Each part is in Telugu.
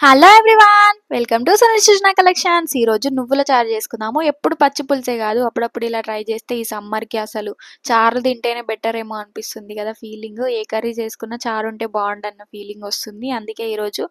Hello everyone! Welcome to Sunil Srujana collections. ఈరోజు నువ్వుల చారు చేసుకుందాము. ఎప్పుడు పచ్చి పులుసే కాదు, అప్పుడప్పుడు ఇలా ట్రై చేస్తే ఈ సమ్మర్‌కి అసలు చారు తింటేనే బెటర్ ఏమో అనిపిస్తుంది కదా ఫీలింగ్. ఏ కర్రీ చేసుకున్నా చారు ఉంటే బాగుండన్న ఫీలింగ్ వస్తుంది. అందుకే ఈరోజు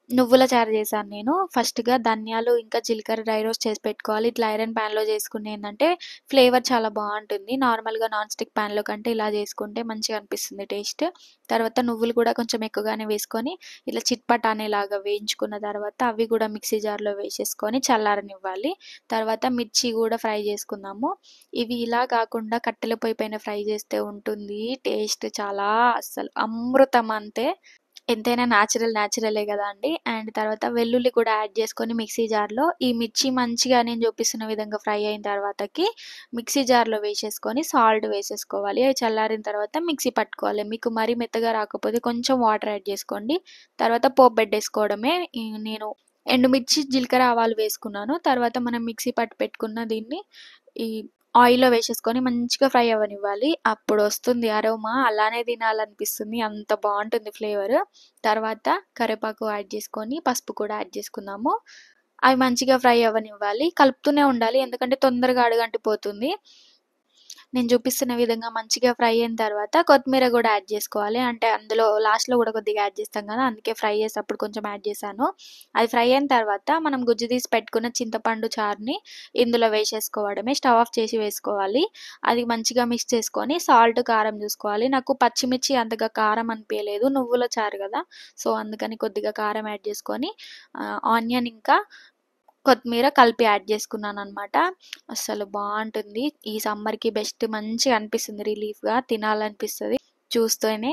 నువ్వుల చారు చేశాను నేను. ఫస్ట్‌గా ధనియాలు ఇంకా జీలకర్ర డ్రై రోస్ట్ చేసి పెట్టుకోవాలి. ఇట్లా ఐరన్ ప్యాన్‌లో చేసుకుంటే ఏందంటే ఫ్లేవర్ చాలా బాగుంటుంది. నార్మల్‌గా నాన్ స్టిక్ ప్యాన్‌లో కంటే ఇలా చేసుకుంటే మంచిగా అనిపిస్తుంది టేస్ట్. తర్వాత నువ్వులు కూడా కొంచెం ఎక్కువగానే వేసుకొని ఇట్లా చిట్పట అనేలాగా వేయించుకున్న తర్వాత అవి కూడా మిక్సీ జార్‌లో వేసేసుకొని చల్లారనివ్వాలి. తర్వాత మిర్చి కూడా ఫ్రై చేసుకుందాము. ఇవి ఇలా కాకుండా కట్టెల పొయ్యి పైన ఫ్రై చేస్తే ఉంటుంది టేస్ట్ చాలా అస్సలు అమృతం అంతే. ఎంతైనా న్యాచురలే గదండీ! అండ్ తర్వాత వెల్లుల్లి కూడా యాడ్ చేసుకొని మిక్సీ జార్‌లో ఈ మిర్చి మంచిగా నేను చూపిస్తున్న విధంగా ఫ్రై అయిన తర్వాతకి మిక్సీ జార్‌లో వేసేసుకొని సాల్ట్ వేసేసుకోవాలి. అవి చల్లారిన తర్వాత మిక్సీ పట్టుకోవాలి. మీకు మరీ మెత్తగా రాకపోతే కొంచెం వాటర్ యాడ్ చేసుకోండి. తర్వాత పోపు పెట్టేసుకోవడమే. నేను ఎండుమిర్చి, జీలకర్ర, ఆవాలు వేసుకున్నాను. తర్వాత మనం మిక్సీ పట్టి పెట్టుకున్న దీన్ని ఈ ఆయిల్‌లో వేసేసుకొని మంచిగా ఫ్రై అవ్వనివ్వాలి. అప్పుడొస్తుంది అరోమా అలానే తినాలనిపిస్తుంది. అంత బావుంటుంది ఫ్లేవర్. తర్వాత కరివేపాకు యాడ్ చేసుకొని, పసుపు కూడా యాడ్ చేసుకుందాము. అవి మంచిగా ఫ్రై అవ్వనివ్వాలి. కలుపుతూనే ఉండాలి. ఎందుకంటే తొందరగా అడుగంటిపోతుంది. నేను చూపిస్తున్న విధంగా మంచిగా ఫ్రై అయిన తర్వాత కొత్తిమీర కూడా యాడ్ చేసుకోవాలి. అంటే అందులో లాస్ట్‌లో కూడా కొద్దిగా యాడ్ చేస్తాం కదా! అందుకే ఫ్రై చేసేటప్పుడు కొంచెం యాడ్ చేశాను. అది ఫ్రై అయిన తర్వాత మనం గుజ్జు తీసి పెట్టుకున్న చింతపండు చారుని ఇందులో వేసేసుకోవడమే. స్టవ్ ఆఫ్ చేసి వేసుకోవాలి. అది మంచిగా మిక్స్ చేసుకొని సాల్ట్, కారం చూసుకోవాలి. నాకు పచ్చిమిర్చి అంతగా కారం అనిపియలేదు. నువ్వుల చారు కదా! సో, అందుకని కొద్దిగా కారం యాడ్ చేసుకొని ఆనియన్ ఇంకా కొత్తిమీర కలిపి యాడ్ చేసుకున్నాననమాట. అస్సలు బావుంటుంది. ఈ సమ్మర్‌కి బెస్ట్ మంచిగా అనిపిస్తుంది రిలీఫ్‌గా తినాలనిపిస్తది చూస్తేనే.